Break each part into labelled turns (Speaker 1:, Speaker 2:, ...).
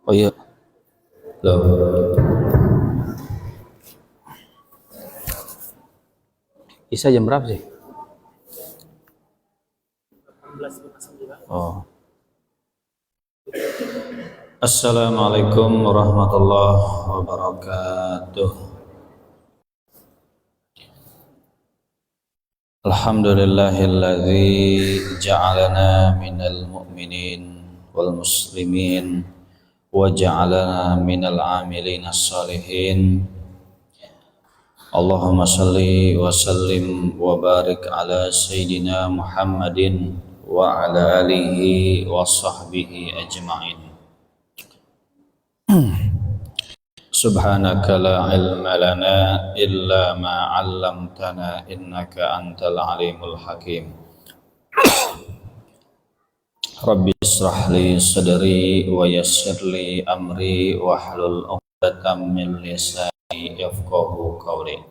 Speaker 1: Oh iya, loh. Isa jam berapa sih? Oh. Assalamualaikum warahmatullahi wabarakatuh. Alhamdulillahilladzi ja'alana minal mu'minin wal muslimin wa ja'alana minal amilin as-salihin. Allahumma salli wa sallim wa barik ala sayyidina Muhammadin wa ala alihi wa sahbihi ajma'in. Subhanaka la ilma lana illa ma 'allamtana innaka antal alimul hakim. Rabbi israh li sadri wa yassir li amri wahlul 'uqdatam min lisani yafqahu qawli.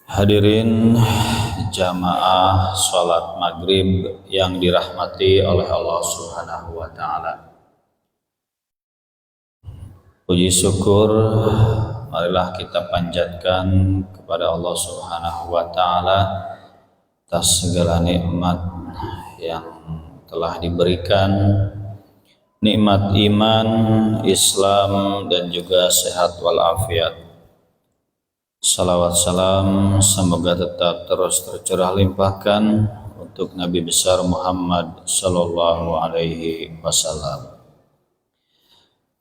Speaker 1: Hadirin jamaah salat maghrib yang dirahmati oleh Allah Subhanahu wa taala. Puji syukur marilah kita panjatkan kepada Allah Subhanahu wa taala atas segala nikmat yang telah diberikan, nikmat iman, Islam dan juga sehat walafiat. Salawat salam semoga tetap terus tercurah limpahkan untuk Nabi besar Muhammad sallallahu alaihi wasallam.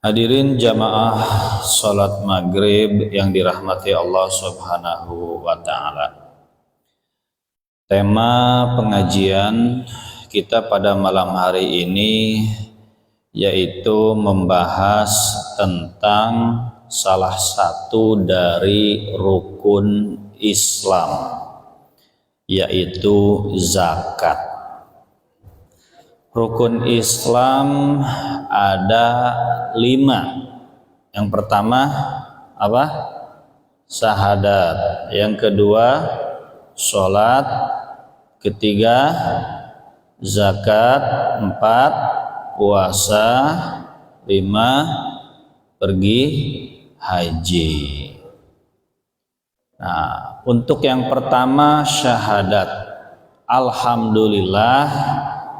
Speaker 1: Hadirin jamaah salat maghrib yang dirahmati Allah Subhanahu wa ta'ala. Tema pengajian kita pada malam hari ini yaitu membahas tentang salah satu dari rukun Islam, yaitu zakat. Rukun Islam ada 5. Yang pertama apa? Syahadat. Yang kedua sholat. Ketiga zakat. 4 puasa. 5 pergi haji. Nah, untuk yang pertama syahadat, alhamdulillah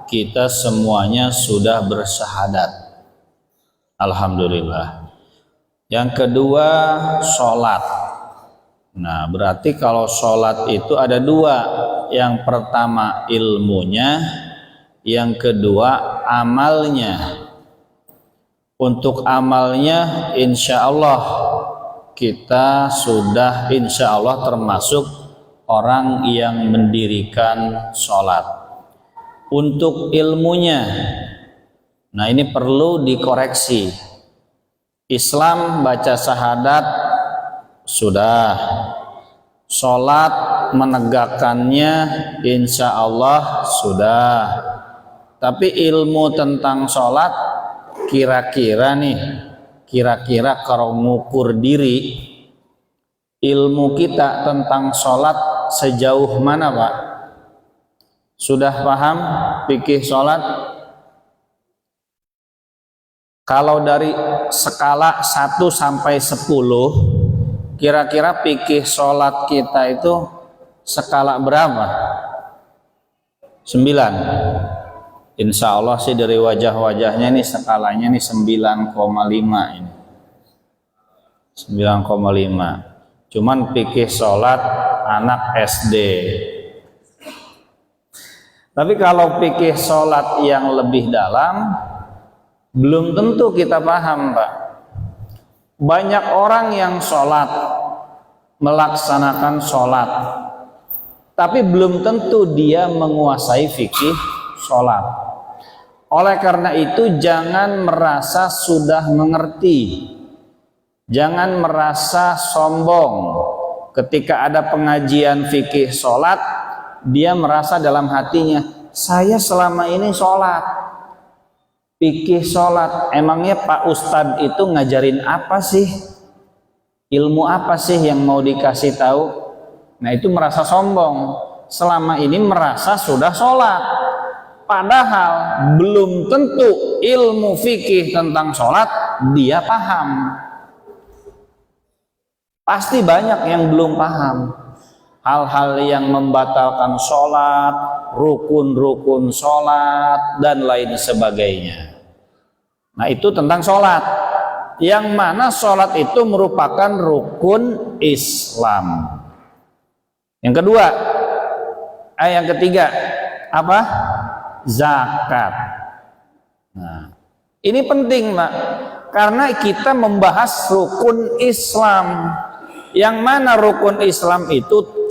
Speaker 1: kita semuanya sudah bersyahadat, alhamdulillah. Yang kedua sholat. Nah, berarti kalau sholat itu ada 2. Yang pertama ilmunya, yang kedua amalnya. Untuk amalnya insya Allah kita sudah insya Allah termasuk orang yang mendirikan sholat. Untuk ilmunya, nah ini perlu dikoreksi. Islam baca syahadat sudah, sholat menegakkannya insya Allah sudah, tapi ilmu tentang sholat kira-kira kalau mengukur diri ilmu kita tentang sholat sejauh mana Pak? Sudah paham fikih sholat? Kalau dari skala 1 sampai 10, kira-kira fikih sholat kita itu skala berapa? 9. Insya Allah sih dari wajah-wajahnya nih skalanya nih 9,5 ini. 9,5. Cuman fikih sholat anak SD. Tapi kalau fikih sholat yang lebih dalam, belum tentu kita paham Pak. Banyak orang yang sholat, melaksanakan sholat, tapi belum tentu dia menguasai fikih sholat. Oleh karena itu jangan merasa sudah mengerti, jangan merasa sombong. Ketika ada pengajian fikih sholat, dia merasa dalam hatinya, saya selama ini sholat, fikih sholat, emangnya Pak Ustadz itu ngajarin apa sih? Ilmu apa sih yang mau dikasih tahu? Nah itu merasa sombong. Selama ini merasa sudah sholat, Padahal belum tentu ilmu fikih tentang sholat dia paham. Pasti banyak yang belum paham hal-hal yang membatalkan sholat, rukun-rukun sholat, dan lain sebagainya. Nah, itu tentang sholat, yang mana sholat itu merupakan rukun Islam. Yang kedua, yang ketiga apa? Zakat. Nah, ini penting, Pak, karena kita membahas rukun Islam, yang mana rukun Islam itu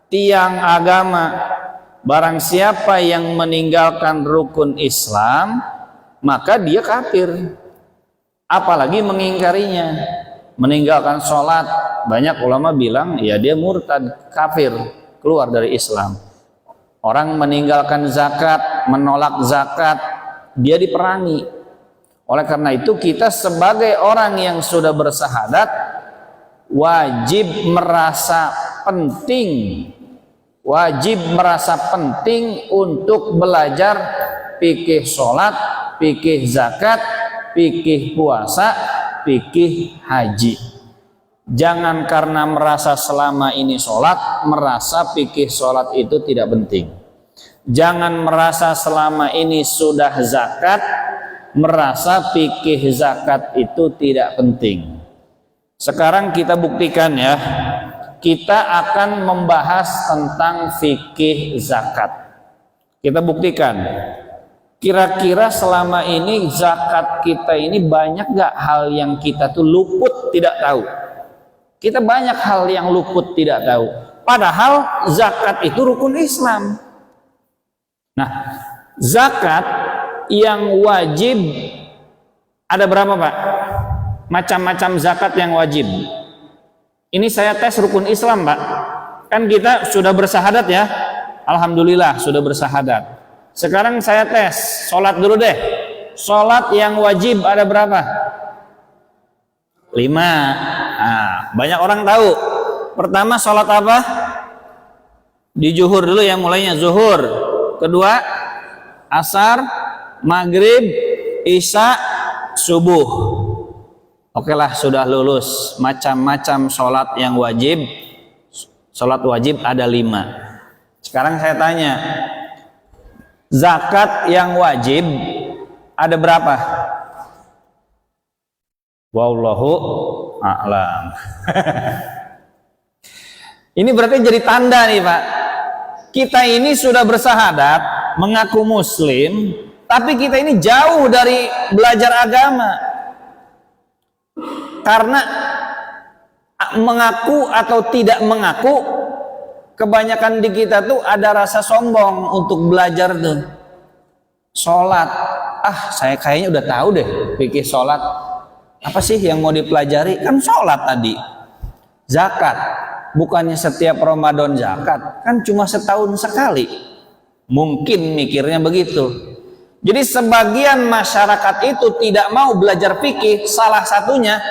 Speaker 1: tiang agama. Barang siapa yang meninggalkan rukun Islam, maka dia kafir, apalagi mengingkarinya. Meninggalkan sholat, banyak ulama bilang ya dia murtad, kafir, keluar dari Islam. Orang meninggalkan zakat, menolak zakat, dia diperangi. Oleh karena itu kita sebagai orang yang sudah bersahadat wajib merasa penting untuk belajar fikih sholat, fikih zakat, fikih puasa, fikih haji. Jangan karena merasa selama ini sholat, merasa fikih sholat itu tidak penting. Jangan merasa selama ini sudah zakat, merasa fikih zakat itu tidak penting. Sekarang kita buktikan ya, kita akan membahas tentang fikih zakat. Kita buktikan, kira-kira selama ini zakat kita ini banyak gak hal yang kita tuh luput tidak tahu. Kita banyak hal yang luput tidak tahu. Padahal zakat itu rukun Islam. Nah, zakat yang wajib ada berapa, Pak? Macam-macam zakat yang wajib. Ini saya tes rukun Islam, Pak. Kan kita sudah bersahadat ya. Alhamdulillah sudah bersahadat. Sekarang saya tes sholat dulu deh. Sholat yang wajib ada berapa? 5. Nah, banyak orang tahu. Pertama sholat apa? Di zuhur dulu yang mulainya zuhur. Kedua asar, maghrib, isya, subuh. Oke lah, sudah lulus. Macam-macam sholat yang wajib. Sholat wajib ada 5. Sekarang saya tanya, zakat yang wajib ada berapa? Wallahu a'lam. Ini berarti jadi tanda nih, Pak. Kita ini sudah bersahadat, mengaku muslim, tapi kita ini jauh dari belajar agama. Karena mengaku atau tidak mengaku, kebanyakan di kita tuh ada rasa sombong untuk belajar tuh. Sholat, saya kayaknya udah tahu deh fikih sholat. Apa sih yang mau dipelajari? Kan sholat tadi. Zakat, bukannya setiap Ramadan zakat, kan cuma setahun sekali. Mungkin mikirnya begitu. Jadi sebagian masyarakat itu tidak mau belajar fikih, salah satunya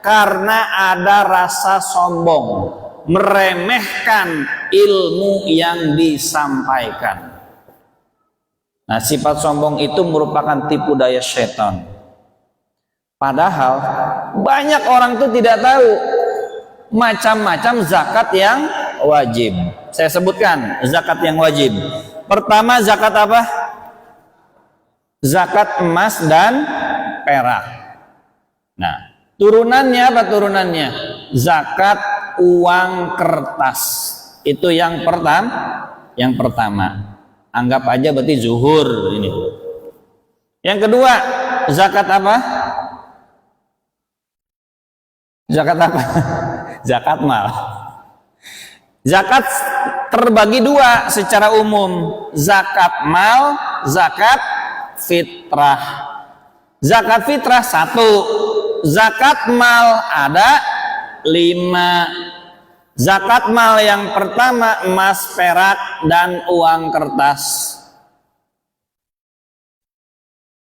Speaker 1: karena ada rasa sombong, meremehkan ilmu yang disampaikan. Nah, sifat sombong itu merupakan tipu daya setan. Padahal banyak orang tuh tidak tahu macam-macam zakat yang wajib. Saya sebutkan zakat yang wajib. Pertama, zakat apa? Zakat emas dan perak. Nah, turunannya apa turunannya? Zakat uang kertas. Itu yang pertama. Anggap aja berarti zuhur ini. Yang kedua, zakat apa? Zakat apa? Zakat mal. Zakat terbagi 2 secara umum. Zakat mal, zakat fitrah. Zakat fitrah 1. Zakat mal ada 5. Zakat mal yang pertama emas, perak, dan uang kertas.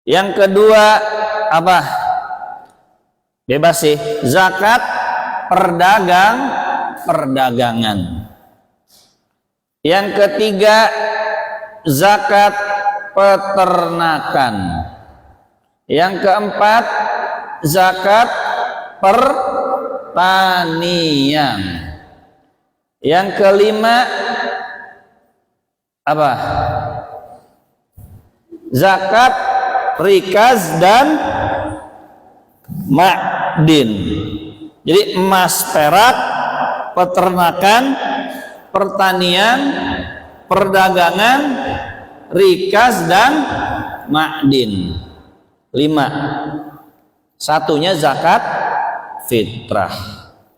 Speaker 1: Yang kedua apa? Bebas sih. Zakat perdagangan. Yang ketiga zakat peternakan. Yang keempat, zakat pertanian. Yang kelima apa? Zakat rikaz dan ma'din. Jadi emas, perak, peternakan, pertanian, perdagangan, rikaz dan ma'din. 5. Satunya zakat fitrah.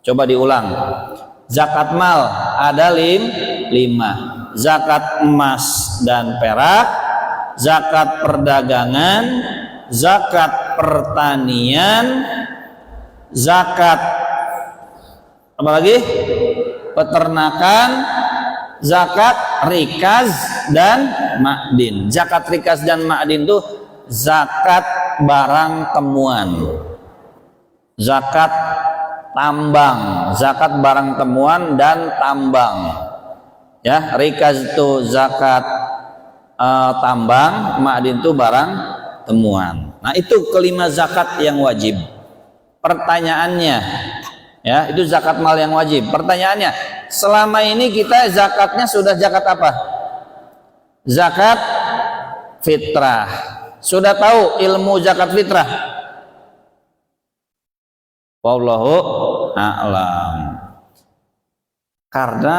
Speaker 1: Coba diulang. Zakat mal ada 5. Zakat emas dan perak, zakat perdagangan, zakat pertanian, zakat apa lagi? Peternakan, zakat rikaz dan ma'din. Zakat rikaz dan ma'din itu zakat barang temuan, zakat tambang, zakat barang temuan dan tambang. Ya, rikaz itu zakat tambang, ma'din itu barang temuan. Nah, itu kelima zakat yang wajib. Pertanyaannya, ya, itu zakat mal yang wajib. Pertanyaannya, selama ini kita zakatnya sudah zakat apa? Zakat fitrah. Sudah tahu ilmu zakat fitrah? Wallahu a'lam. Karena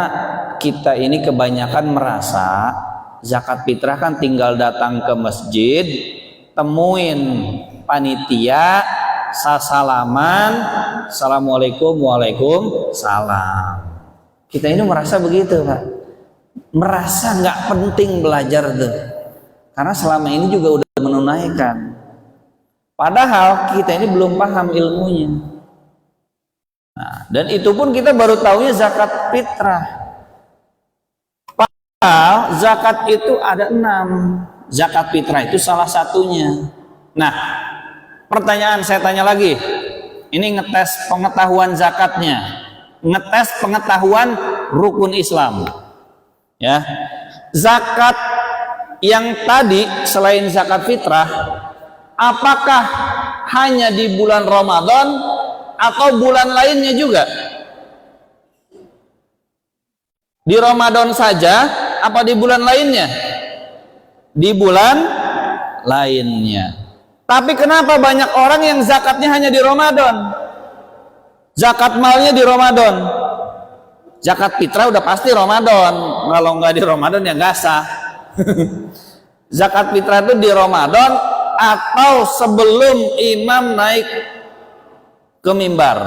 Speaker 1: kita ini kebanyakan merasa zakat fitrah kan tinggal datang ke masjid, temuin panitia, salaman, assalamualaikum, waalaikumsalam. Kita ini merasa begitu, Pak. Merasa nggak penting belajar tuh. Karena selama ini juga udah menunaikan. Padahal kita ini belum paham ilmunya. Nah, dan itu pun kita baru tahunya zakat fitrah. Padahal zakat itu ada 6. Zakat fitrah itu salah satunya. Nah, pertanyaan saya tanya lagi. Ini ngetes pengetahuan zakatnya. Ngetes pengetahuan rukun Islam. Ya. Zakat yang tadi selain zakat fitrah, apakah hanya di bulan Ramadan atau bulan lainnya juga? Di Ramadan saja apa di bulan lainnya? Di bulan lainnya. Tapi kenapa banyak orang yang zakatnya hanya di Ramadan? Zakat malnya di Ramadan. Zakat fitrah udah pasti Ramadan. Kalau nggak di Ramadan ya nggak sah. Zakat fitrah itu di Ramadan atau sebelum imam naik ke mimbar.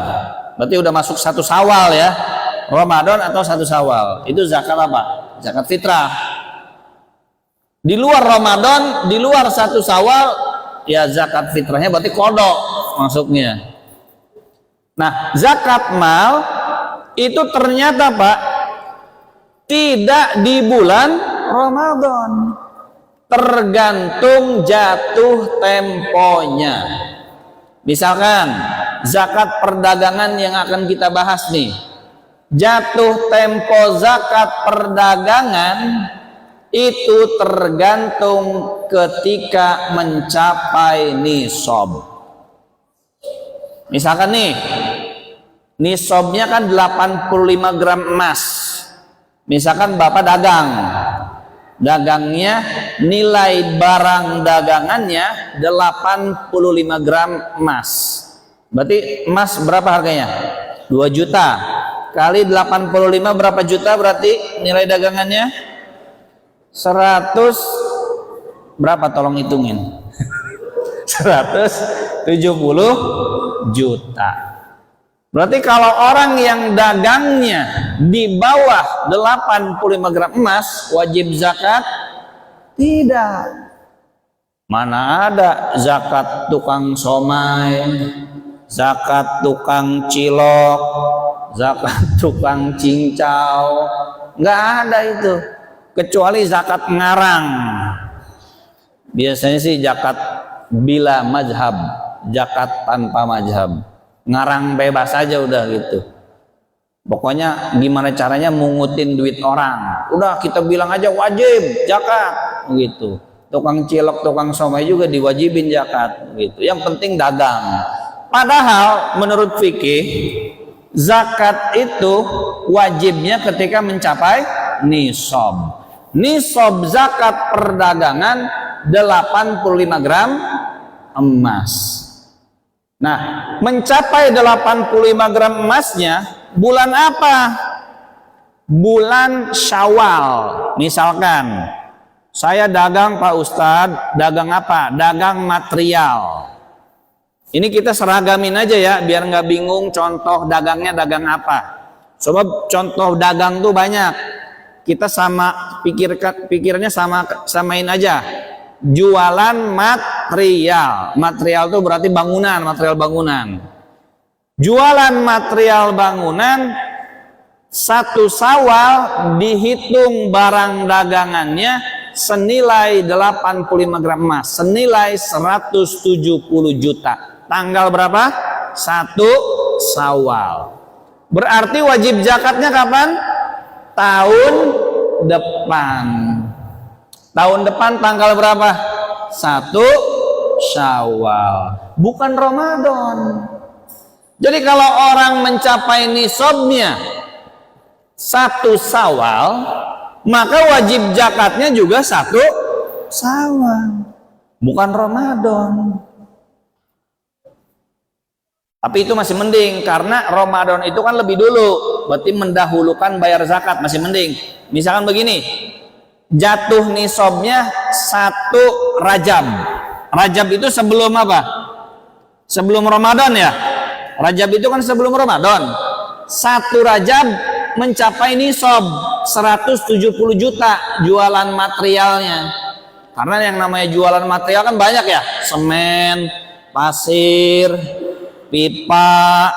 Speaker 1: Berarti udah masuk 1 Syawal ya. Ramadan atau 1 Syawal. Itu zakat apa? Zakat fitrah. Di luar Ramadan, di luar 1 Syawal, ya zakat fitrahnya berarti kodok masuknya. Nah, zakat mal itu ternyata Pak tidak di bulan Ramadan, tergantung jatuh temponya. Misalkan zakat perdagangan yang akan kita bahas nih, jatuh tempo zakat perdagangan itu tergantung ketika mencapai nisab. Misalkan nih, nisabnya kan 85 gram emas. Misalkan Bapak dagangnya nilai barang dagangannya 85 gram emas. Berarti emas berapa harganya? 2 juta kali 85 berapa juta berarti nilai dagangannya? 100 berapa tolong hitungin? 170 juta. Berarti kalau orang yang dagangnya di bawah 85 gram emas wajib zakat? Tidak. Mana ada zakat tukang somai, zakat tukang cilok, zakat tukang cincau? Nggak ada itu. Kecuali zakat ngarang. Biasanya sih zakat bila mazhab, zakat tanpa mazhab. Ngarang bebas aja udah gitu. Pokoknya gimana caranya mungutin duit orang. Udah kita bilang aja wajib zakat. gitu. Tukang cilok, tukang somai juga diwajibin zakat gitu. Yang penting dagang. Padahal menurut fikih zakat itu wajibnya ketika mencapai nisab. Nisab zakat perdagangan 85 gram emas. Nah, mencapai 85 gram emasnya bulan apa? Bulan Syawal. Misalkan saya dagang Pak Ustadz, dagang apa? Dagang material. Ini kita seragamin aja ya, biar nggak bingung contoh dagangnya dagang apa. Sebab contoh dagang tuh banyak. Kita sama pikirannya samain aja. Jualan material. Material itu berarti bangunan, material bangunan. Jualan material bangunan, 1 Syawal dihitung barang dagangannya senilai 85 gram emas, senilai 170 juta. Tanggal berapa? 1 Syawal. Berarti wajib zakatnya kapan? Tahun depan. Tahun depan tanggal berapa? 1 Syawal. Bukan Ramadan. Jadi kalau orang mencapai nisabnya 1 Syawal, maka wajib zakatnya juga 1 Syawal. Bukan Ramadan. Tapi itu masih mending karena Ramadan itu kan lebih dulu, berarti mendahulukan bayar zakat, masih mending. Misalkan begini, jatuh nisabnya 1 Rajab. Rajab itu sebelum apa? Sebelum Ramadan ya. Rajab itu kan sebelum Ramadan. 1 Rajab mencapai nisab 170 juta jualan materialnya. Karena yang namanya jualan material kan banyak ya, semen, pasir, pipa,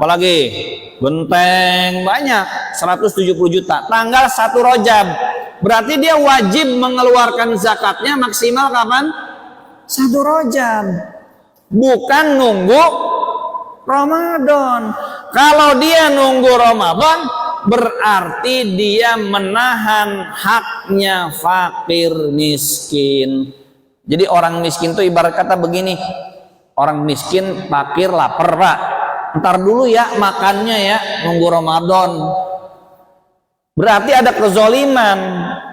Speaker 1: apalagi genteng, banyak, 170 juta. Tanggal 1 Rajab, berarti dia wajib mengeluarkan zakatnya maksimal kapan? 1 Rajab, bukan nunggu Ramadan. Kalau dia nunggu Ramadan, berarti dia menahan haknya fakir miskin. Jadi orang miskin tuh ibarat kata begini, orang miskin, fakir, lapar Pak, ntar dulu ya makannya ya, nunggu Ramadan. Berarti ada kezoliman,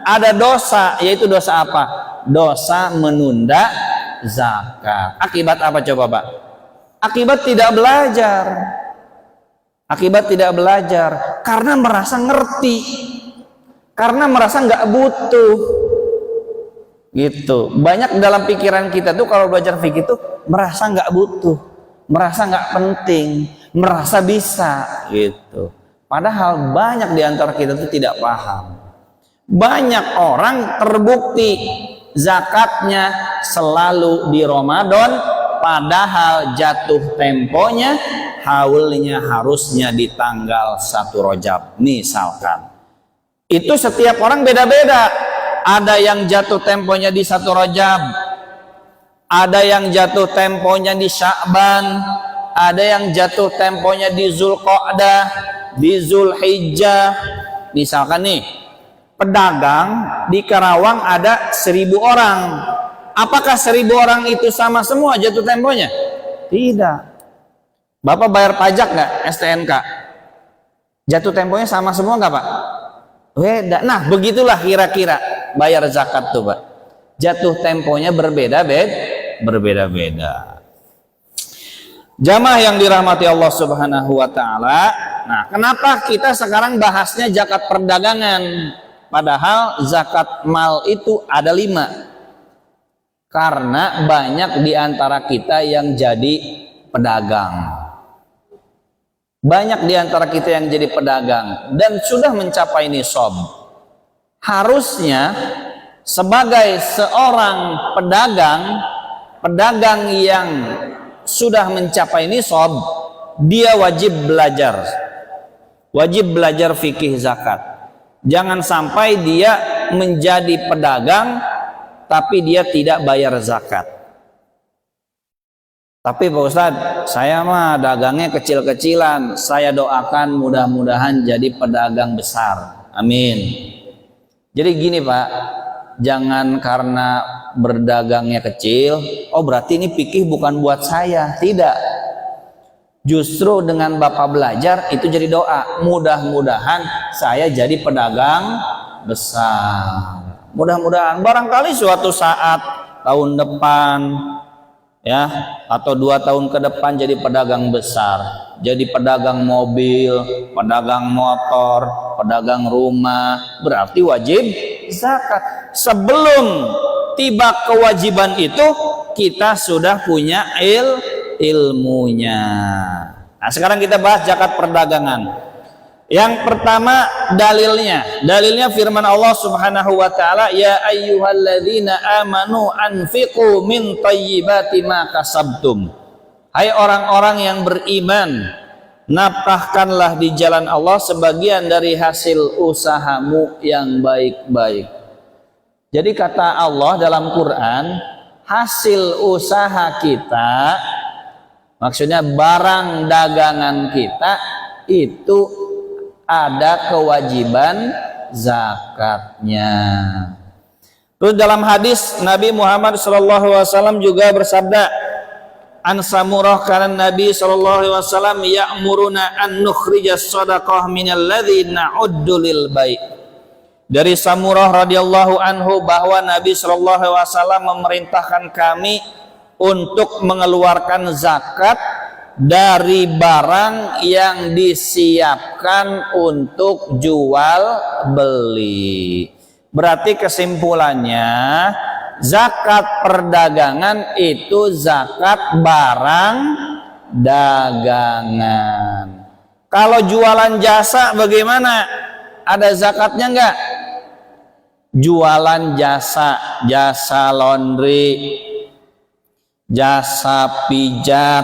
Speaker 1: ada dosa, yaitu dosa apa? Dosa menunda zakat. Akibat apa coba Pak? Akibat tidak belajar. Akibat tidak belajar karena merasa ngerti, karena merasa nggak butuh. Gitu. Banyak dalam pikiran kita tuh kalau belajar fikih tuh merasa nggak butuh, merasa nggak penting, merasa bisa gitu. Padahal banyak di antara kita tuh tidak paham. Banyak orang terbukti zakatnya selalu di Ramadan, padahal jatuh temponya, haulnya harusnya di tanggal 1 Rajab misalkan. Itu setiap orang beda-beda. Ada yang jatuh temponya di 1 Rajab, ada yang jatuh temponya di Sya'ban, ada yang jatuh temponya di Zulqa'dah, di Zulhijjah. Misalkan nih, pedagang di Karawang ada 1000 orang. Apakah 1000 orang itu sama semua jatuh temponya? Tidak. Bapak bayar pajak nggak STNK? Jatuh temponya sama semua nggak Pak? Beda. Nah begitulah kira-kira bayar zakat tuh Pak. Jatuh temponya berbeda-beda. Jamaah yang dirahmati Allah Subhanahu wa Ta'ala. Nah, kenapa kita sekarang bahasnya zakat perdagangan? Padahal zakat mal itu ada 5. Karena banyak di antara kita yang jadi pedagang. Banyak di antara kita yang jadi pedagang dan sudah mencapai nisab. Harusnya sebagai seorang pedagang yang sudah mencapai nisab, dia wajib belajar fikih zakat. Jangan sampai dia menjadi pedagang tapi dia tidak bayar zakat. Tapi Pak Ustadz, saya mah dagangnya kecil-kecilan. Saya doakan mudah-mudahan jadi pedagang besar. Amin. Jadi gini Pak, jangan karena berdagangnya kecil, oh berarti ini fikih bukan buat saya. Tidak. Justru dengan Bapak belajar itu jadi doa. Mudah-mudahan saya jadi pedagang besar. Mudah-mudahan barangkali suatu saat tahun depan ya atau 2 tahun ke depan jadi pedagang besar, jadi pedagang mobil, pedagang motor, pedagang rumah, berarti wajib zakat. Sebelum tiba kewajiban itu kita sudah punya ilmunya. Nah, sekarang kita bahas zakat perdagangan. Yang pertama dalilnya firman Allah Subhanahu wa taala, ya ayyuhalladzina amanu anfiqu min thayyibati ma kasabtum. Hai orang-orang yang beriman, nafkahkanlah di jalan Allah sebagian dari hasil usahamu yang baik-baik. Jadi kata Allah dalam Quran, hasil usaha kita, maksudnya barang dagangan kita itu ada kewajiban zakatnya. Terus dalam hadis Nabi Muhammad SAW juga bersabda, an Samurah kana Nabi SAW ya'muruna an nukhrijas shadaqah minal ladzi na'uddu lil bai'. Dari Samurah radhiyallahu anhu bahwa Nabi SAW memerintahkan kami untuk mengeluarkan zakat dari barang yang disiapkan untuk jual beli. Berarti kesimpulannya zakat perdagangan itu zakat barang dagangan. Kalau jualan jasa bagaimana? Ada zakatnya enggak? Jualan jasa, jasa laundry, jasa pijat.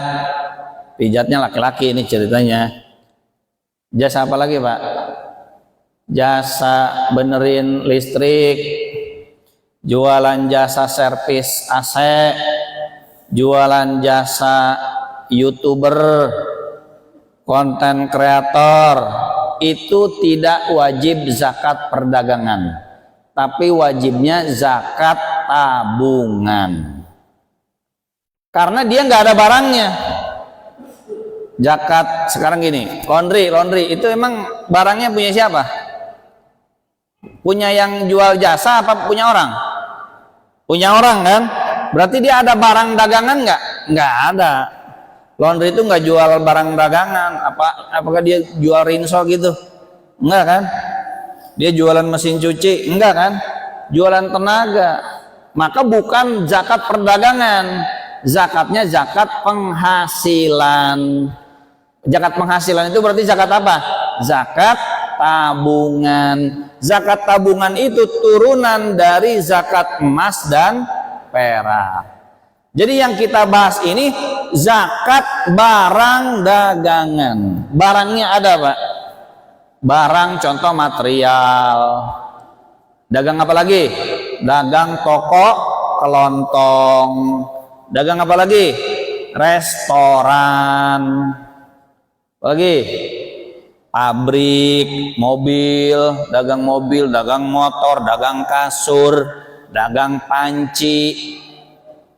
Speaker 1: Pijatnya laki-laki ini ceritanya. Jasa apa lagi Pak? Jasa benerin listrik, jualan jasa servis AC, jualan jasa YouTuber, konten kreator. Itu tidak wajib zakat perdagangan, tapi wajibnya zakat tabungan. Karena dia nggak ada barangnya. Zakat sekarang gini, laundry itu emang barangnya punya siapa? Punya yang jual jasa apa punya orang? Punya orang kan? Berarti dia ada barang dagangan nggak? Nggak ada. Laundry itu nggak jual barang dagangan. Apakah dia jual rinso gitu? Enggak kan? Dia jualan mesin cuci? Enggak kan? Jualan tenaga. Maka bukan zakat perdagangan. Zakatnya zakat penghasilan. Zakat penghasilan itu berarti zakat apa? Zakat tabungan. Zakat tabungan itu turunan dari zakat emas dan perak. Jadi yang kita bahas ini zakat barang dagangan. Barangnya ada Pak? Barang contoh material. Dagang apa lagi? Dagang toko kelontong. Dagang apa lagi? Restoran. Lagi pabrik mobil, dagang motor, dagang kasur, dagang panci,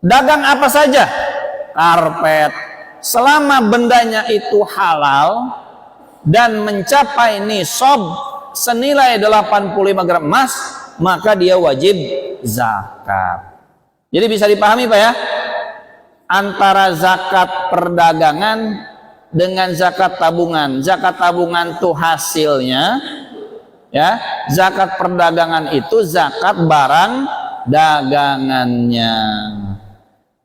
Speaker 1: dagang apa saja, karpet, selama bendanya itu halal dan mencapai nisab senilai 85 gram emas, maka dia wajib zakat. Jadi bisa dipahami Pak ya, antara zakat perdagangan dengan zakat tabungan. Zakat tabungan itu hasilnya ya, zakat perdagangan itu zakat barang dagangannya.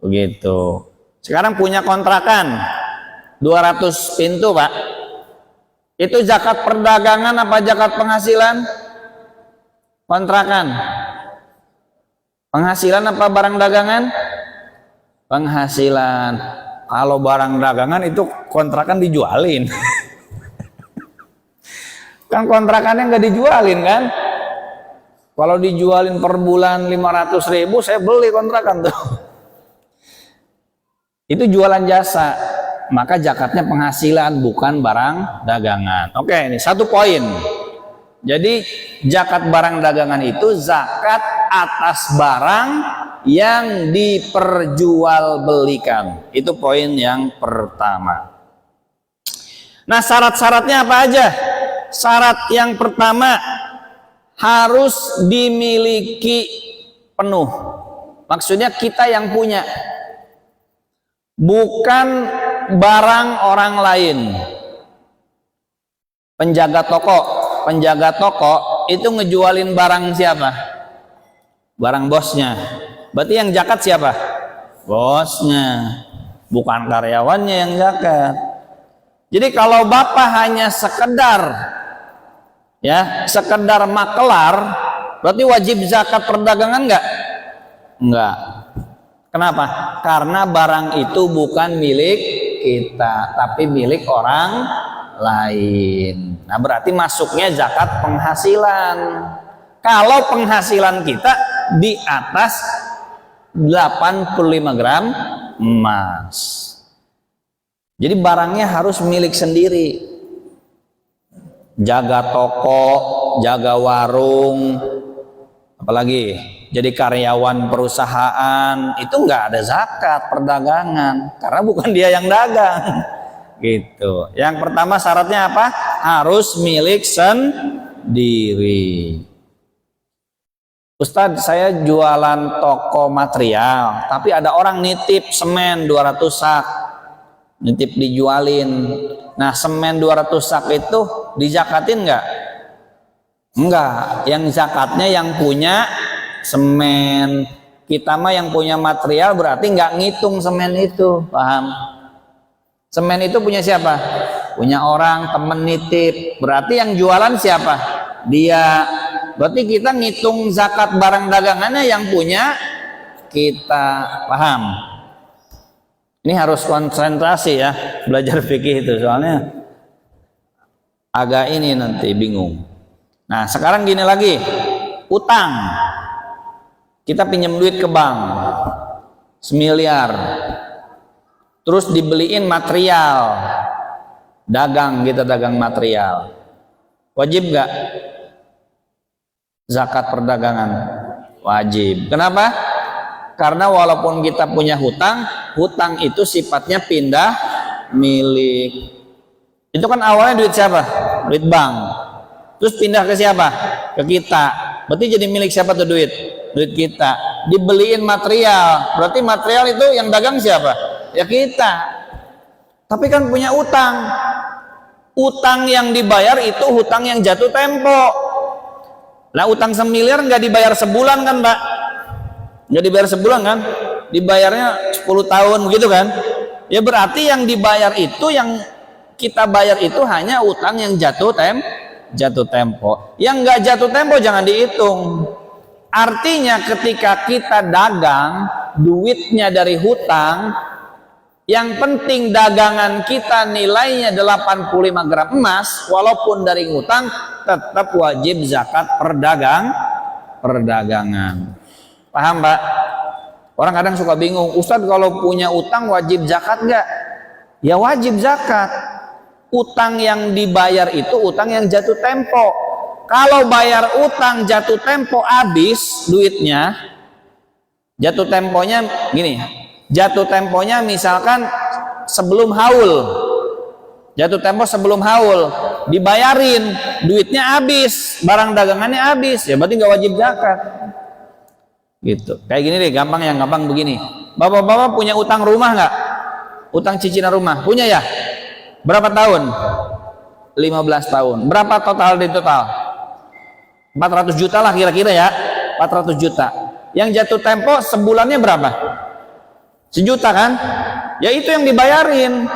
Speaker 1: Begitu. Sekarang punya kontrakan 200 pintu Pak. Itu zakat perdagangan apa zakat penghasilan? Kontrakan. Penghasilan apa barang dagangan? Penghasilan. Kalau barang dagangan itu kontrakan dijualin. Kan kontrakannya nggak dijualin kan? Kalau dijualin per bulan 500.000 saya beli kontrakan tuh. Itu jualan jasa. Maka zakatnya penghasilan bukan barang dagangan. Oke, ini satu poin. Jadi zakat barang dagangan itu zakat atas barang yang diperjualbelikan. Itu poin yang pertama. Nah, syarat-syaratnya apa aja? Syarat yang pertama, harus dimiliki penuh. Maksudnya kita yang punya, bukan barang orang lain. Penjaga toko itu ngejualin barang siapa? Barang bosnya. Berarti yang zakat siapa? Bosnya, bukan karyawannya yang zakat. Jadi kalau bapak hanya sekedar makelar, berarti wajib zakat perdagangan enggak? Enggak. Kenapa? Karena barang itu bukan milik kita, tapi milik orang lain. Nah, berarti masuknya zakat penghasilan. Kalau penghasilan kita di atas 85 gram emas. Jadi barangnya harus milik sendiri. Jaga toko, jaga warung, apalagi jadi karyawan perusahaan, itu nggak ada zakat perdagangan karena bukan dia yang dagang. Gitu. Yang pertama syaratnya apa? Harus milik sendiri. Ustadz, saya jualan toko material, tapi ada orang nitip semen 200 sak, nitip dijualin. Nah, semen 200 sak itu dizakatin nggak? Enggak. Yang zakatnya yang punya semen. Kita mah yang punya material berarti nggak ngitung semen itu, paham? Semen itu punya siapa? Punya orang, temen nitip. Berarti yang jualan siapa? Dia. Berarti kita ngitung zakat barang dagangannya yang punya kita, paham? Ini harus konsentrasi ya, belajar fikih itu, soalnya agak ini nanti bingung. Nah, sekarang gini lagi, utang. Kita pinjam duit ke bank 1 miliar, terus dibeliin material, kita dagang material, wajib nggak zakat perdagangan? Wajib. Kenapa? Karena walaupun kita punya hutang itu sifatnya pindah milik. Itu kan awalnya duit siapa? Duit bank. Terus pindah ke siapa? Ke kita. Berarti jadi milik siapa tuh duit? Duit kita. Dibeliin material. Berarti material itu yang dagang siapa? Ya kita. Tapi kan punya utang. Utang yang dibayar itu hutang yang jatuh tempo. Nah, utang 1 miliar nggak dibayar sebulan kan, Mbak? Nggak dibayar sebulan kan? Dibayarnya 10 tahun begitu kan? Ya berarti yang dibayar itu, yang kita bayar itu hanya utang yang jatuh tempo. Yang nggak jatuh tempo jangan dihitung. Artinya ketika kita dagang duitnya dari hutang, yang penting dagangan kita nilainya 85 gram emas, walaupun dari hutang tetap wajib zakat perdagangan. Paham, Pak? Orang kadang suka bingung, Ustadz kalau punya utang wajib zakat nggak? Ya wajib zakat. Utang yang dibayar itu utang yang jatuh tempo. Kalau bayar utang jatuh tempo habis duitnya, jatuh temponya gini, jatuh temponya misalkan sebelum haul, jatuh tempo sebelum haul, dibayarin, duitnya habis, barang dagangannya habis, ya berarti nggak wajib zakat. Gitu. Kayak gini deh, yang gampang begini. Bapak-bapak punya utang rumah nggak? Utang cicilan rumah punya ya? Berapa tahun? 15 tahun. Berapa total di total? 400 juta lah kira-kira ya. 400 juta. Yang jatuh tempo sebulannya berapa? 1 juta kan? Ya itu yang dibayarin.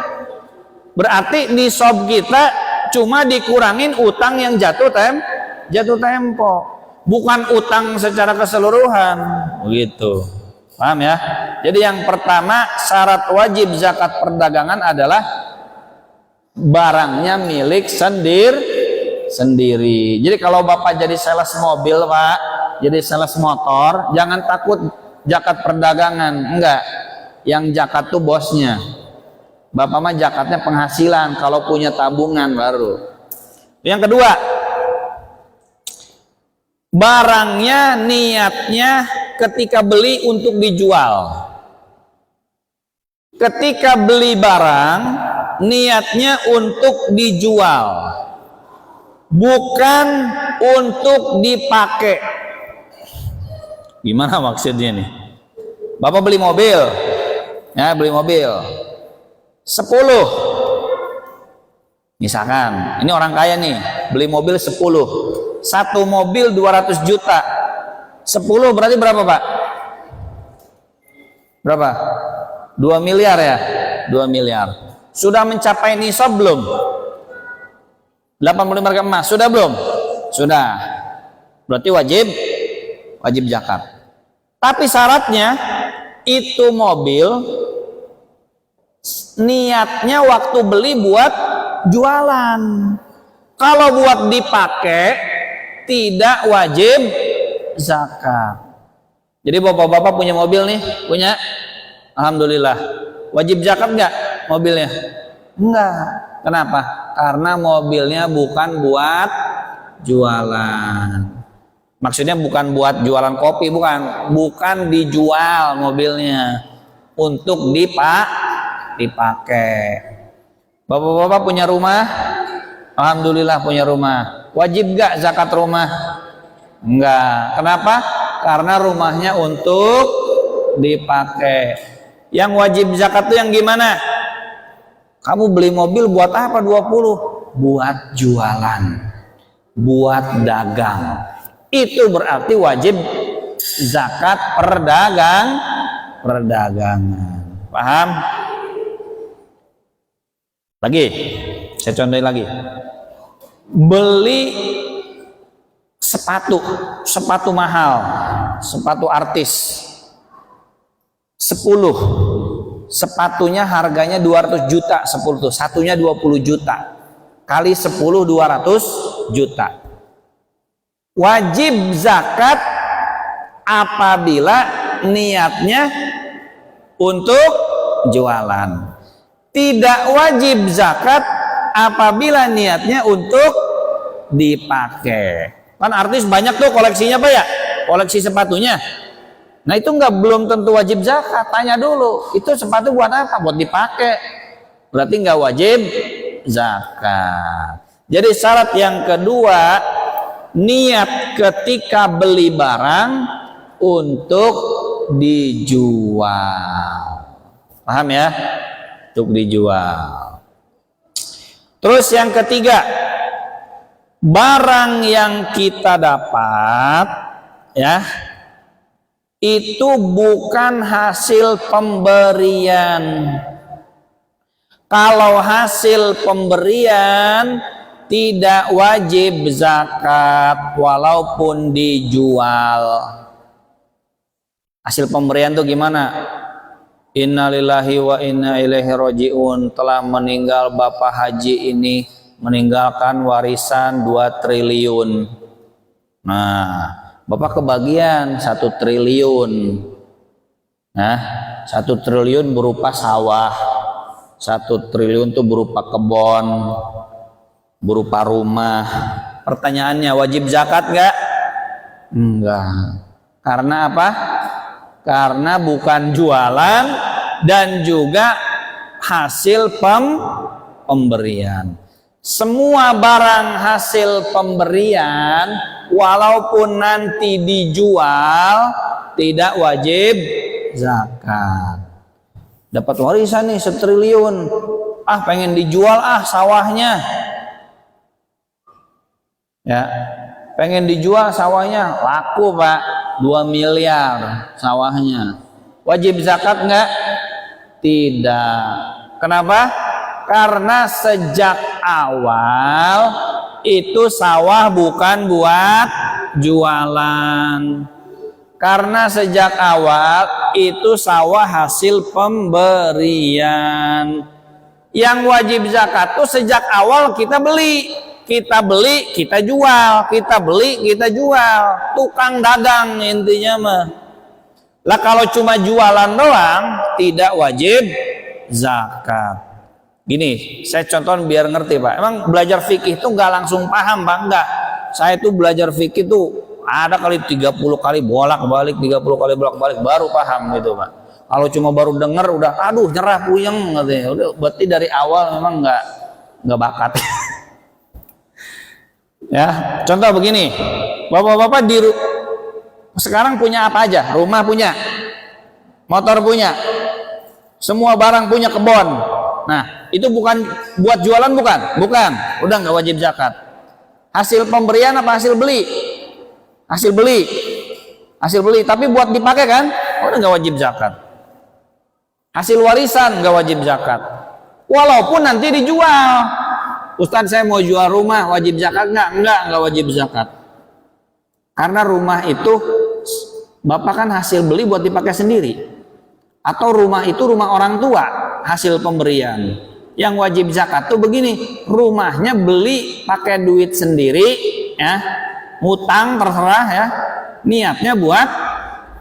Speaker 1: Berarti di shop kita cuma dikurangin utang yang jatuh tempo. Bukan utang secara keseluruhan, begitu. Paham ya? Jadi yang pertama syarat wajib zakat perdagangan adalah barangnya milik sendiri. Jadi kalau Bapak jadi sales mobil, Pak, jadi sales motor, jangan takut zakat perdagangan. Enggak. Yang zakat tuh bosnya. Bapak mah zakatnya penghasilan, kalau punya tabungan baru. Yang kedua, barangnya niatnya ketika beli untuk dijual. Ketika beli barang niatnya untuk dijual, bukan untuk dipakai. Gimana maksudnya nih? Bapak beli mobil, ya beli mobil 10. Misalkan, ini orang kaya nih, beli mobil 10. Satu mobil 200 juta. 10 berarti berapa, Pak? Berapa? 2 miliar ya? 2 miliar. Sudah mencapai nisab belum? 85 gram emas. Sudah belum? Sudah. Berarti wajib zakat. Tapi syaratnya itu mobil niatnya waktu beli buat jualan. Kalau buat dipakai tidak wajib zakat. Jadi bapak-bapak punya mobil nih, punya, alhamdulillah. Wajib zakat nggak mobilnya? Enggak. Kenapa? Karena mobilnya bukan buat jualan. Maksudnya bukan buat jualan kopi, bukan dijual mobilnya, untuk dipakai. Bapak-bapak punya rumah, alhamdulillah punya rumah. Wajib gak zakat rumah? Enggak. Kenapa? Karena rumahnya untuk dipakai. Yang wajib zakat itu yang gimana? Kamu beli mobil buat apa 20? Buat jualan, buat dagang. Itu berarti wajib zakat perdagangan. Paham? Lagi, saya contohin lagi. Beli sepatu mahal, sepatu artis 10. Sepatunya harganya 200 juta, 10 satunya 20 juta. Kali 10 200 juta. Wajib zakat apabila niatnya untuk jualan. Tidak wajib zakat apabila niatnya untuk dipakai. Kan artis banyak tuh koleksinya, Pak ya? Koleksi sepatunya. Nah itu belum tentu wajib zakat. Tanya dulu, itu sepatu buat apa? Buat dipakai. Berarti nggak wajib zakat. Jadi syarat yang kedua, niat ketika beli barang untuk dijual. Paham ya? Untuk dijual. Terus yang ketiga, barang yang kita dapat ya itu bukan hasil pemberian. Kalau hasil pemberian tidak wajib zakat walaupun dijual. Hasil pemberian itu gimana? Innalillahi wa inna ilaihi rajiun. Telah meninggal Bapak Haji ini, meninggalkan warisan 2 triliun. Nah, Bapak kebagian 1 triliun. Nah, 1 triliun berupa sawah, 1 triliun itu berupa kebun, berupa rumah. Pertanyaannya, wajib zakat nggak? Enggak. Karena apa? Karena bukan jualan dan juga hasil pemberian. Semua barang hasil pemberian walaupun nanti dijual tidak wajib zakat. Dapat warisan nih 1 triliun, pengen dijual sawahnya. Ya, pengen dijual sawahnya, laku Pak, 2 miliar sawahnya. Wajib zakat enggak? Tidak. Kenapa? Karena sejak awal itu sawah bukan buat jualan. Karena sejak awal itu sawah hasil pemberian. Yang wajib zakat tuh sejak awal kita beli. Kita beli, kita jual, kita beli, kita jual. Tukang dagang intinya mah. Lah kalau cuma jualan doang tidak wajib zakat. Gini, saya contohin biar ngerti Pak. Emang belajar fikih itu nggak langsung paham Pak? Enggak. Saya itu belajar fikih itu ada kali 30 kali bolak-balik, 30 kali bolak-balik baru paham gitu Pak. Kalau cuma baru dengar udah aduh nyerah puyeng katanya. Udah berarti dari awal memang nggak bakat. Ya, contoh begini. Bapak-bapak sekarang punya apa aja? Rumah punya, motor punya, semua barang punya, kebun. Nah, itu bukan buat jualan bukan? Bukan. Udah nggak wajib zakat. Hasil pemberian apa hasil beli? Hasil beli. Hasil beli, tapi buat dipakai kan? Udah nggak wajib zakat. Hasil warisan nggak wajib zakat. Walaupun nanti dijual. Ustadz saya mau jual rumah, wajib zakat nggak? Nggak wajib zakat. Karena rumah itu Bapak kan hasil beli buat dipakai sendiri. Atau rumah itu rumah orang tua, hasil pemberian. Yang wajib zakat tuh begini, rumahnya beli pakai duit sendiri, ya, ngutang terserah ya, niatnya buat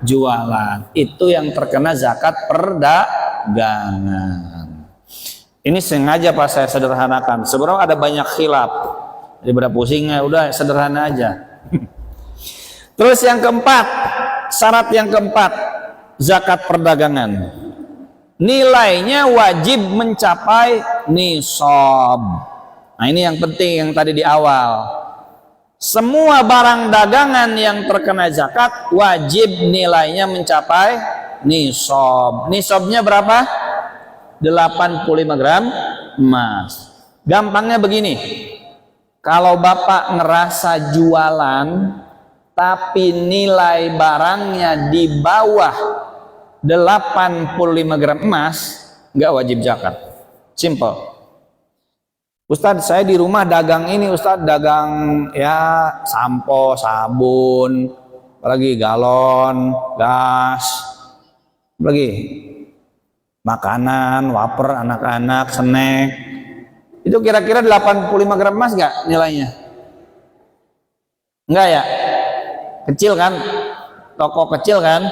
Speaker 1: jualan. Itu yang terkena zakat perdagangan. Ini sengaja Pak saya sederhanakan. Sebenarnya ada banyak khilaf. Daripada pusingnya, udah sederhana aja. Terus yang keempat, syarat yang keempat, zakat perdagangan. Nilainya wajib mencapai nisab. Nah ini yang penting yang tadi di awal. Semua barang dagangan yang terkena zakat wajib nilainya mencapai nisab. Nisabnya berapa? 85 gram emas. Gampangnya begini, kalau Bapak ngerasa jualan tapi nilai barangnya di bawah 85 gram emas, nggak wajib zakat. Simple. Ustadz saya di rumah dagang ini, Ustadz dagang ya sampo, sabun, apalagi galon, gas, apalagi makanan, wafer anak-anak, snack. Itu kira-kira 85 gram emas nggak nilainya? Enggak ya? Kecil kan? Toko kecil kan?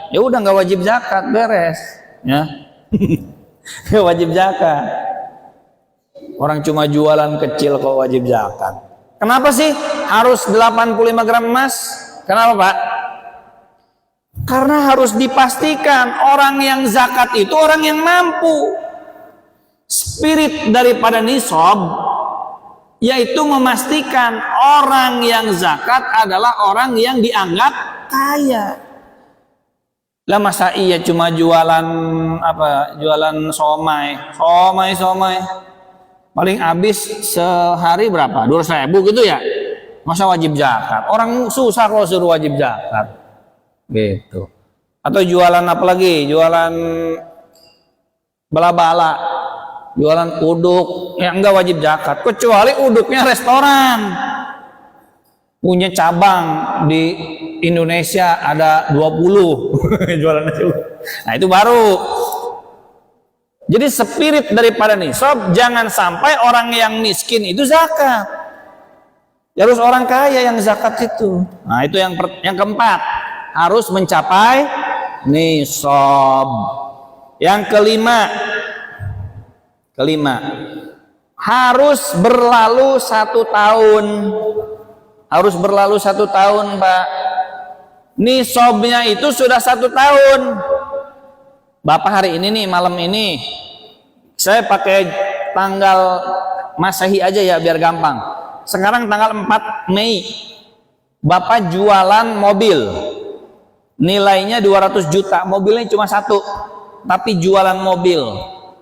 Speaker 1: Ya udah nggak wajib zakat, beres. Ya, nggak wajib zakat. Orang cuma jualan kecil kok wajib zakat. Kenapa sih harus 85 gram emas? Kenapa Pak? Karena harus dipastikan orang yang zakat itu orang yang mampu. Spirit daripada nisab yaitu memastikan orang yang zakat adalah orang yang dianggap kaya. Lah masa iya cuma jualan apa? Jualan somai. Paling habis sehari berapa? 200.000 gitu ya. Masa wajib zakat? Orang susah kalau suruh wajib zakat. Gitu. Atau jualan apa lagi? Jualan bala-bala, jualan uduk, yang enggak wajib zakat. Kecuali uduknya restoran, punya cabang di Indonesia ada 20 jualan itu. Nah itu baru. Jadi spirit daripada nisab, jangan sampai orang yang miskin itu zakat. Harus orang kaya yang zakat itu. Nah itu yang keempat, harus mencapai nisab. Yang kelima, harus berlalu 1 tahun. Harus berlalu 1 tahun, Pak. Nisabnya itu sudah 1 tahun. Bapak hari ini nih, malam ini saya pakai tanggal Masehi aja ya biar gampang. Sekarang tanggal 4 Mei. Bapak jualan mobil. Nilainya 200 juta. Mobilnya cuma 1. Tapi jualan mobil.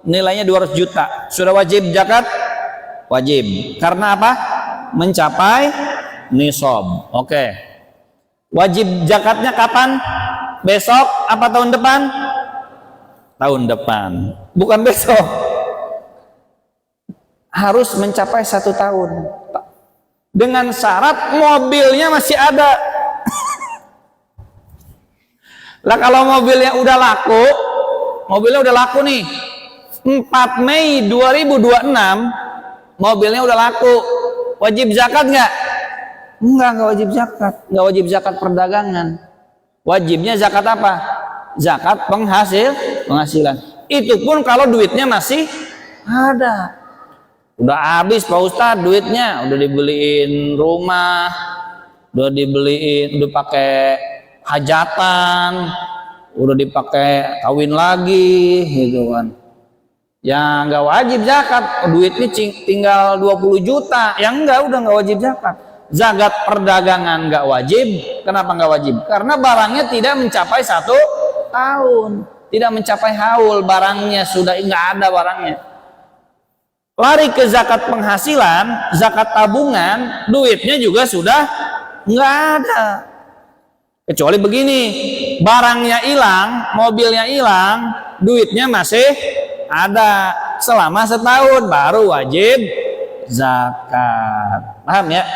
Speaker 1: Nilainya 200 juta. Sudah wajib zakat? Wajib. Karena apa? Mencapai nisab. Oke. Wajib zakatnya kapan? Besok apa tahun depan? Tahun depan. Bukan besok. Harus mencapai 1 tahun. Dengan syarat mobilnya masih ada. Lah kalau mobilnya udah laku nih. 4 Mei 2026 mobilnya udah laku. Wajib zakat nggak? Enggak wajib zakat. Nggak wajib zakat perdagangan. Wajibnya zakat apa? Zakat penghasilan. Itu pun kalau duitnya masih ada. Udah habis Pak Ustadz duitnya, udah dibeliin rumah, udah dibeliin, udah pakai hajatan, udah dipakai kawin lagi gitu kan. Ya nggak wajib zakat, duitnya tinggal 20 juta, yang udah nggak wajib zakat. Zakat perdagangan nggak wajib. Kenapa nggak wajib? Karena barangnya tidak mencapai 1 tahun, tidak mencapai haul, barangnya sudah nggak ada barangnya. Lari ke zakat penghasilan, zakat tabungan, duitnya juga sudah nggak ada. Kecuali begini, barangnya hilang, mobilnya hilang, duitnya masih ada selama setahun, baru wajib zakat. Paham ya?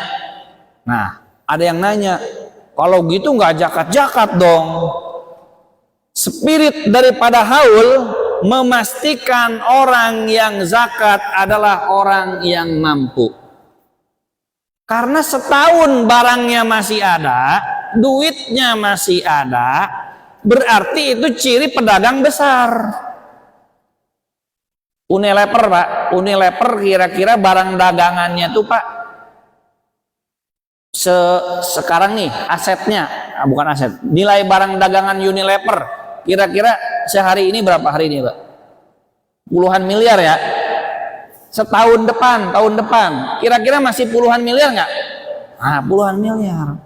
Speaker 1: Nah, ada yang nanya, kalau gitu nggak zakat-zakat dong. Spirit daripada haul memastikan orang yang zakat adalah orang yang mampu. Karena setahun barangnya masih ada, duitnya masih ada, berarti itu ciri pedagang besar. Unilever Pak, Unilever kira-kira barang dagangannya tuh Pak, sekarang nih asetnya, bukan aset, nilai barang dagangan Unilever kira-kira sehari ini berapa hari ini Pak? Puluhan miliar ya. Setahun depan, tahun depan, kira-kira masih puluhan miliar nggak? Ah, puluhan miliar.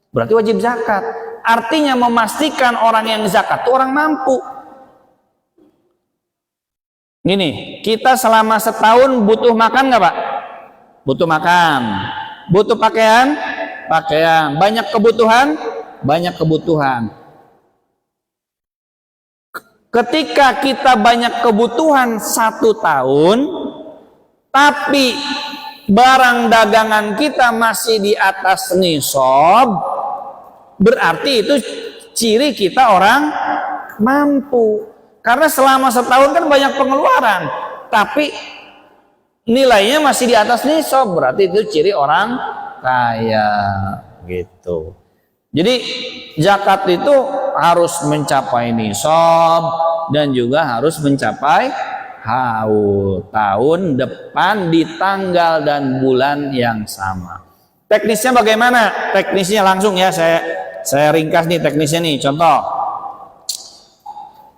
Speaker 1: Berarti wajib zakat. Artinya memastikan orang yang zakat itu orang mampu. Gini, kita selama setahun butuh makan nggak Pak? Butuh makan. Butuh pakaian? Pakaian. Banyak kebutuhan? Banyak kebutuhan. Ketika kita banyak kebutuhan 1 tahun, tapi barang dagangan kita masih di atas nisab, berarti itu ciri kita orang mampu. Karena selama setahun kan banyak pengeluaran, tapi nilainya masih di atas nisab, berarti itu ciri orang kaya gitu. Jadi zakat itu harus mencapai nisab dan juga harus mencapai haul tahun depan di tanggal dan bulan yang sama. Teknisnya bagaimana? Teknisnya langsung ya, saya ringkas nih teknisnya nih. Contoh.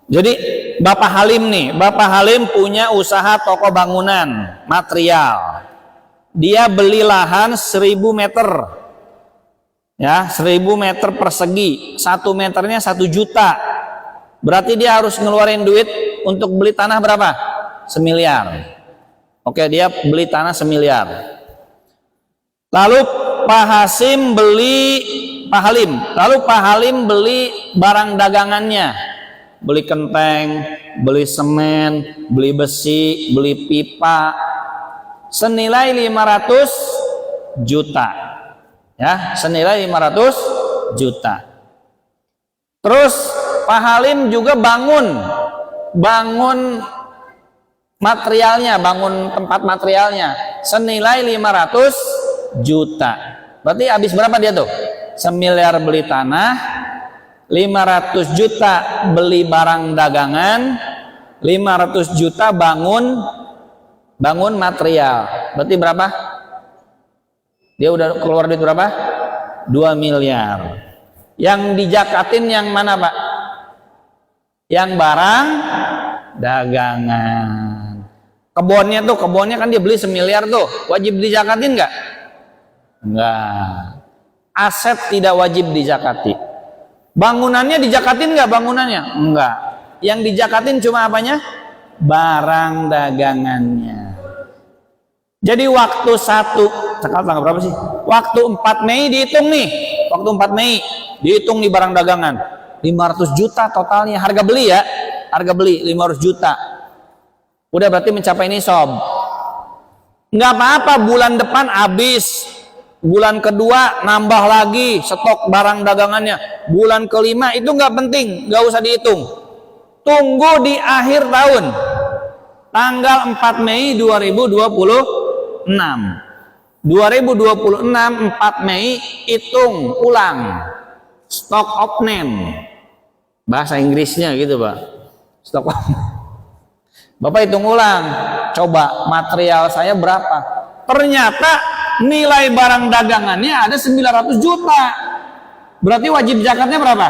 Speaker 1: Jadi Bapak Halim nih, Bapak Halim punya usaha toko bangunan, material. Dia beli lahan 1000 meter. Ya, 1000 meter persegi, 1 meternya 1 juta. Berarti dia harus ngeluarin duit untuk beli tanah berapa? 1 miliar. Oke, dia beli tanah 1 miliar. Lalu Pak Halim beli barang dagangannya. Beli kenteng, beli semen, beli besi, beli pipa senilai 500 juta. Ya, senilai 500 juta. Terus Pak Halim juga bangun materialnya, bangun tempat materialnya senilai 500 juta. Berarti habis berapa dia tuh? 1 miliar beli tanah, 500 juta beli barang dagangan, 500 juta bangun material. Berarti berapa? Dia udah keluar duit berapa? 2 miliar. Yang dijakatin yang mana Pak? Yang barang dagangan. Kebunnya kan dia beli 1 miliar tuh, wajib dijakatin nggak? Enggak. Aset tidak wajib dijakati. Bangunannya dijakatin nggak bangunannya? Enggak. Yang dijakatin cuma apanya? Barang dagangannya. Jadi waktu sekarang tanggal berapa sih? Waktu 4 Mei dihitung nih. Waktu 4 Mei dihitung nih barang dagangan. 500 juta totalnya harga beli ya. Harga beli 500 juta. Udah berarti mencapai nisab. Nggak apa-apa bulan depan habis. Bulan kedua nambah lagi stok barang dagangannya. Bulan kelima itu nggak penting, nggak usah dihitung. Tunggu di akhir tahun. Tanggal 4 Mei 2026. 2026 4 Mei hitung ulang. Stock of name. Bahasa Inggrisnya gitu, Pak. Stock of Bapak hitung ulang. Coba material saya berapa? Ternyata nilai barang dagangannya ada 900 juta. Berarti wajib zakatnya berapa?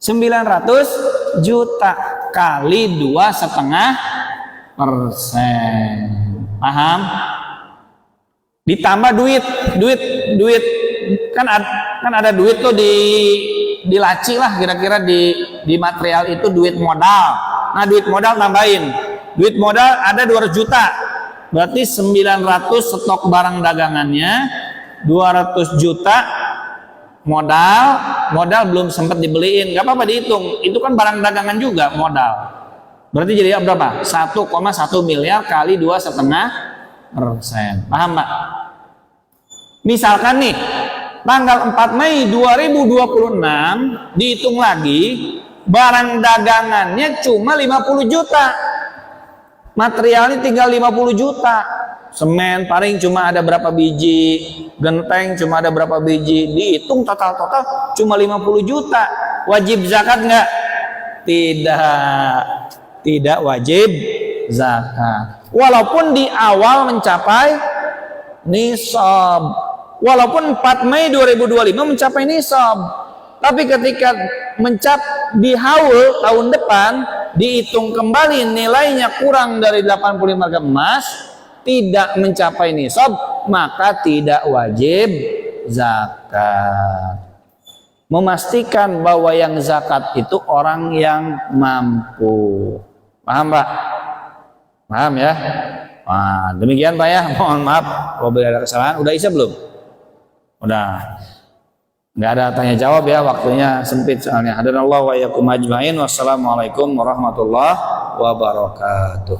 Speaker 1: 900 juta kali 2,5%. Paham? Ditambah duit kan ada duit tuh di laci lah, kira-kira di material itu duit modal. Nah, duit modal tambahin. Duit modal ada 200 juta. Berarti 900 stok barang dagangannya, 200 juta modal belum sempat dibeliin. Gak apa-apa dihitung. Itu kan barang dagangan juga modal. Berarti jadi berapa? 1,1 miliar kali 2,5%. Paham, Pak? Misalkan nih, tanggal 4 Mei 2026 dihitung lagi, barang dagangannya cuma 50 juta. Materialnya tinggal 50 juta. Semen paling cuma ada berapa biji, genteng cuma ada berapa biji, dihitung total cuma 50 juta. Wajib zakat nggak? Tidak wajib zakat. Walaupun di awal mencapai nisab. Walaupun 4 Mei 2025 mencapai nisab. Tapi ketika di haul tahun depan dihitung kembali nilainya kurang dari 85 gram emas, tidak mencapai nisab, maka tidak wajib zakat. Memastikan bahwa yang zakat itu orang yang mampu. Paham, Pak? Paham ya? Nah, demikian Pak ya. Mohon maaf kalau ada kesalahan. Udah isya belum? Udah. Nggak ada tanya jawab ya, waktunya sempit soalnya. Hadanallahu wa iyyakum ajmain. Wassalamualaikum warahmatullahi wabarakatuh.